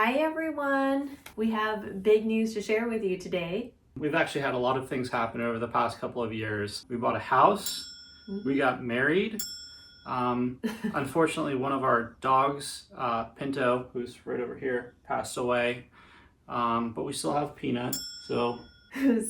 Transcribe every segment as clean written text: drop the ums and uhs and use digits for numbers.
Hi everyone! We have big news to share with you today. We've actually had a lot of things happen over the past couple of years. We bought a house, we got married. Unfortunately, one of our dogs, Pinto, who's right over here, passed away. But we still have Peanut, so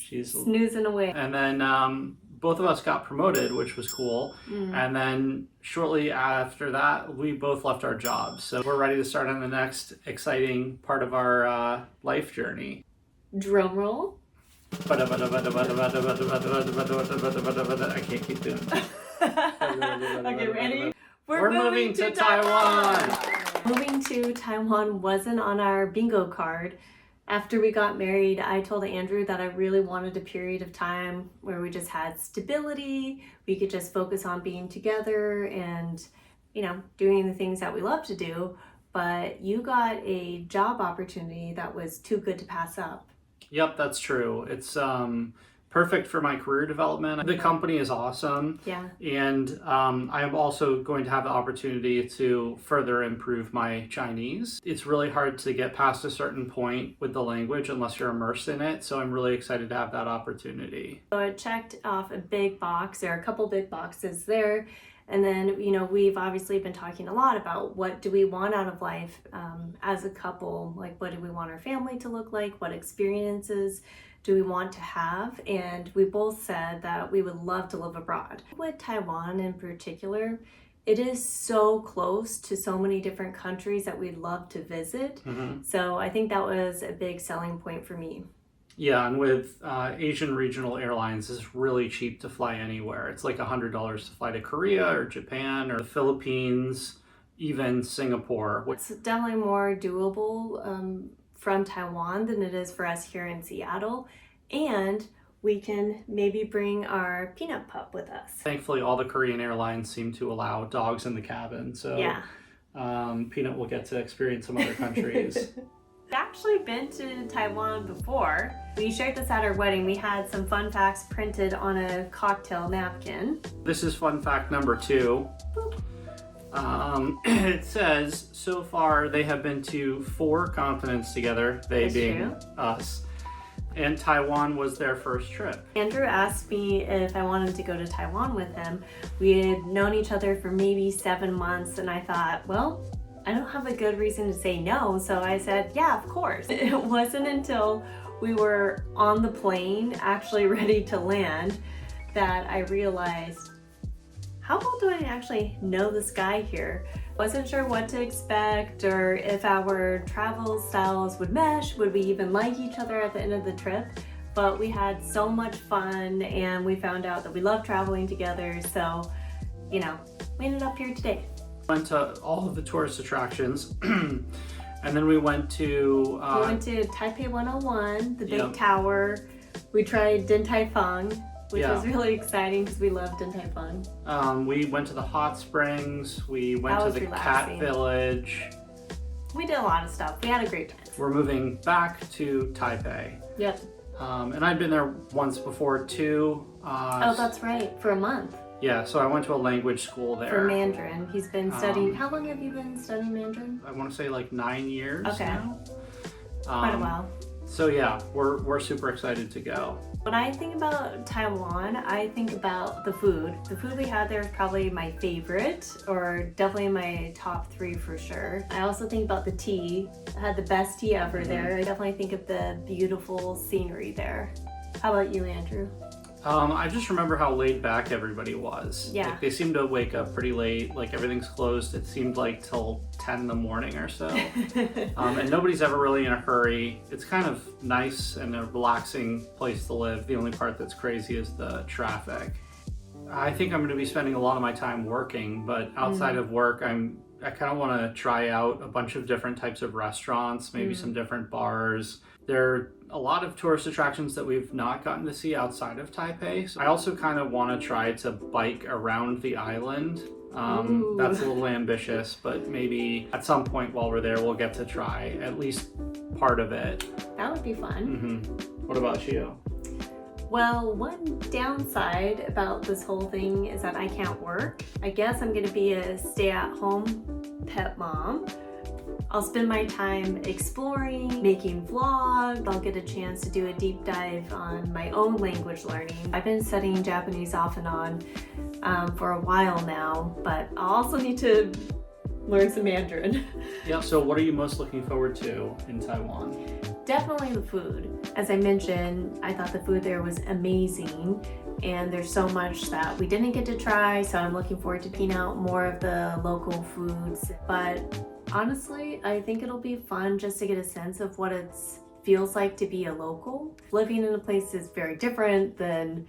she's snoozing away. And then both of us got promoted, which was cool. And then shortly after that, we both left our jobs. So we're ready to start on the next exciting part of our life journey. Drum roll. I can't keep doing it. Okay, ready? We're moving to Taiwan! Moving to Taiwan wasn't on our bingo card. After we got married, I told Andrew that I really wanted a period of time where we just had stability, we could just focus on being together and, you know, doing the things that we love to do. But you got a job opportunity that was too good to pass up. Yep, that's true. It's perfect for my career development. The company is awesome. Yeah. And I am also going to have the opportunity to further improve my Chinese. It's really hard to get past a certain point with the language unless you're immersed in it. So I'm really excited to have that opportunity. So I checked off a big box. There are a couple big boxes there. And then, you know, we've obviously been talking a lot about what do we want out of life as a couple? Like, what do we want our family to look like? What experiences do we want to have? And we both said that we would love to live abroad. With Taiwan in particular, it is so close to so many different countries that we'd love to visit. So I think that was a big selling point for me. Yeah, and with Asian regional airlines, it's really cheap to fly anywhere. It's like $100 to fly to Korea or Japan or the Philippines, even Singapore. It's definitely more doable from Taiwan than it is for us here in Seattle. And we can maybe bring our Peanut pup with us. Thankfully, all the Korean airlines seem to allow dogs in the cabin. So yeah. Peanut will get to experience some other countries. Actually been to Taiwan before. We shared this at our wedding. We had some fun facts printed on a cocktail napkin. This is fun fact number 2. It says so far they have been to 4 continents together, they That's being true. us, and Taiwan was their first trip. Andrew asked me if I wanted to go to Taiwan with him. We had known each other for maybe 7 months, and I thought, well, I don't have a good reason to say no, so I said, yeah, of course. It wasn't until we were on the plane, actually ready to land, that I realized, how well do I actually know this guy here? Wasn't sure what to expect or if our travel styles would mesh, would we even like each other at the end of the trip? But we had so much fun and we found out that we love traveling together, so, you know, we ended up here today. Went to all of the tourist attractions, and then we went to Taipei 101, the big tower. We tried Din Tai Fung, which was really exciting because we love Din Tai Fung. We went to the hot springs. We went to the cat village. We did a lot of stuff. We had a great time. We're moving back to Taipei. Yep. And I'd been there once before too. Oh, that's right, for a month. Yeah, so I went to a language school there. For Mandarin. He's been studying, how long have you been studying Mandarin? I want to say like 9 years now. Quite a while. So yeah, we're super excited to go. When I think about Taiwan, I think about the food. The food we had there is probably my favorite, or definitely my top 3 for sure. I also think about the tea. I had the best tea ever there. I definitely think of the beautiful scenery there. How about you, Andrew? I just remember how laid back everybody was. Yeah. Like, they seemed to wake up pretty late, like everything's closed, it seemed like till 10 in the morning or so. And nobody's ever really in a hurry. It's kind of nice and a relaxing place to live. The only part that's crazy is the traffic. I think I'm going to be spending a lot of my time working, but outside of work, I kind of want to try out a bunch of different types of restaurants, maybe some different bars. There are a lot of tourist attractions that we've not gotten to see outside of Taipei. So I also kind of want to try to bike around the island. That's a little ambitious, but maybe at some point while we're there, we'll get to try at least part of it. That would be fun. What about you? Well, one downside about this whole thing is that I can't work. I guess I'm going to be a stay-at-home pet mom. I'll spend my time exploring, making vlogs. I'll get a chance to do a deep dive on my own language learning. I've been studying Japanese off and on for a while now, but I'll also need to learn some Mandarin. Yeah, so what are you most looking forward to in Taiwan? Definitely the food. As I mentioned, I thought the food there was amazing, and there's so much that we didn't get to try, so I'm looking forward to picking out more of the local foods. But honestly, I think it'll be fun just to get a sense of what it feels like to be a local. Living in a place is very different than,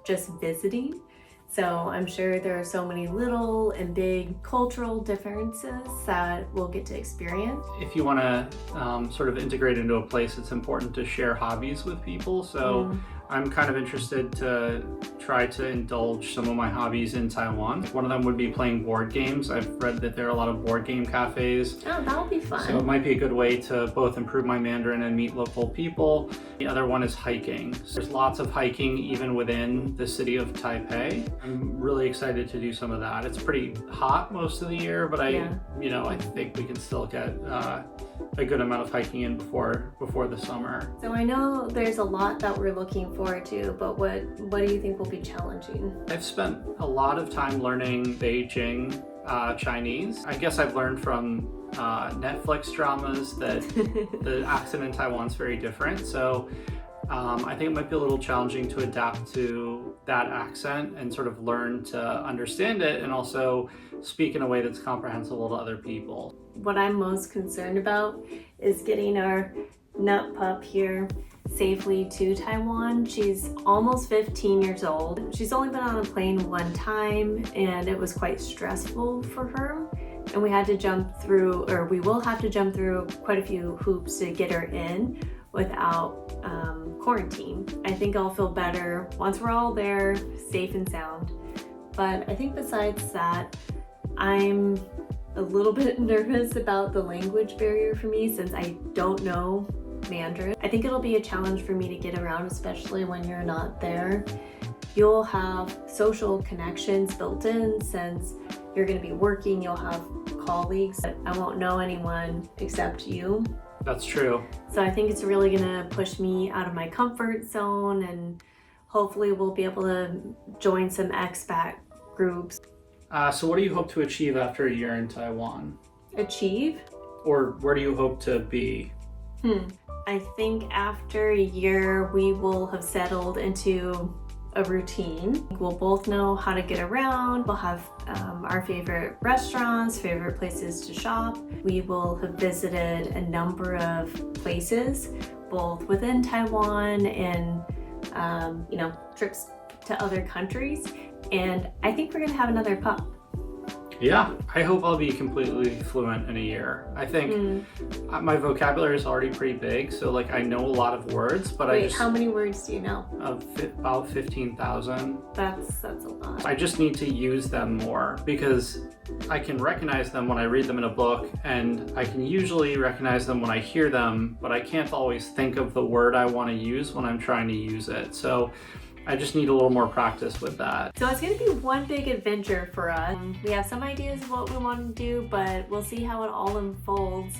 just visiting. So I'm sure there are so many little and big cultural differences that we'll get to experience. If you want to sort of integrate into a place, it's important to share hobbies with people. So I'm kind of interested to try to indulge some of my hobbies in Taiwan. One of them would be playing board games. I've read that there are a lot of board game cafes. Oh, that'll be fun. So it might be a good way to both improve my Mandarin and meet local people. The other one is hiking. So there's lots of hiking even within the city of Taipei. I'm really excited to do some of that. It's pretty hot most of the year, but I think we can still get a good amount of hiking in before the summer. So I know there's a lot that we're looking forward to, but what do you think will be challenging? I've spent a lot of time learning Beijing Chinese. I guess I've learned from Netflix dramas that the accent in Taiwan is very different. So I think it might be a little challenging to adapt to that accent and sort of learn to understand it and also speak in a way that's comprehensible to other people. What I'm most concerned about is getting our nut pup here safely to Taiwan. She's almost 15 years old. She's only been on a plane one time, and it was quite stressful for her. And we will have to jump through quite a few hoops to get her in without quarantine. I think I'll feel better once we're all there, safe and sound. But I think besides that, I'm a little bit nervous about the language barrier for me since I don't know Mandarin. I think it'll be a challenge for me to get around, especially when you're not there. You'll have social connections built in since you're going to be working, you'll have colleagues. I won't know anyone except you. That's true. So I think it's really going to push me out of my comfort zone, and hopefully we'll be able to join some expat groups. So what do you hope to achieve after a year in Taiwan? Achieve? Or where do you hope to be? I think after a year we will have settled into a routine. We'll both know how to get around. We'll have our favorite restaurants, favorite places to shop. We will have visited a number of places, both within Taiwan and trips to other countries. And I think we're gonna have another pup. Yeah, I hope I'll be completely fluent in a year. I think my vocabulary is already pretty big, so I know a lot of words, but how many words do you know? About 15,000. That's a lot. I just need to use them more because I can recognize them when I read them in a book, and I can usually recognize them when I hear them, but I can't always think of the word I want to use when I'm trying to use it. So I just need a little more practice with that. So it's going to be one big adventure for us. We have some ideas of what we want to do, but we'll see how it all unfolds.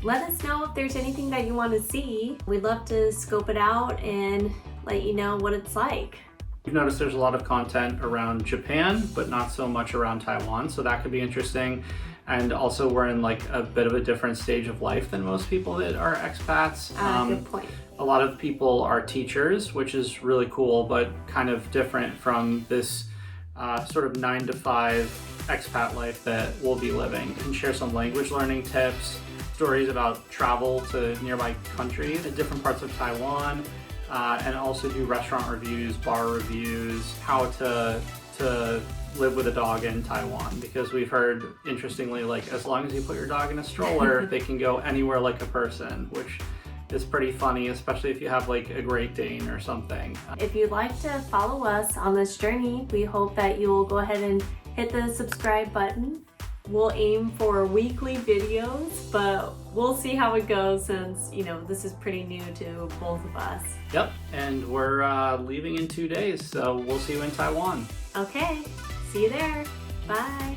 Let us know if there's anything that you want to see. We'd love to scope it out and let you know what it's like. You've noticed there's a lot of content around Japan, but not so much around Taiwan, so that could be interesting. And also we're in a bit of a different stage of life than most people that are expats. Good point. A lot of people are teachers, which is really cool, but kind of different from this sort of 9-to-5 expat life that we'll be living. And share some language learning tips, stories about travel to nearby countries in different parts of Taiwan, and also do restaurant reviews, bar reviews, how to live with a dog in Taiwan, because we've heard, interestingly, as long as you put your dog in a stroller, they can go anywhere like a person, which is pretty funny, especially if you have a Great Dane or something. If you'd like to follow us on this journey, we hope that you will go ahead and hit the subscribe button. We'll aim for weekly videos, but we'll see how it goes since, this is pretty new to both of us. Yep, and we're leaving in 2 days, so we'll see you in Taiwan. Okay, see you there. Bye.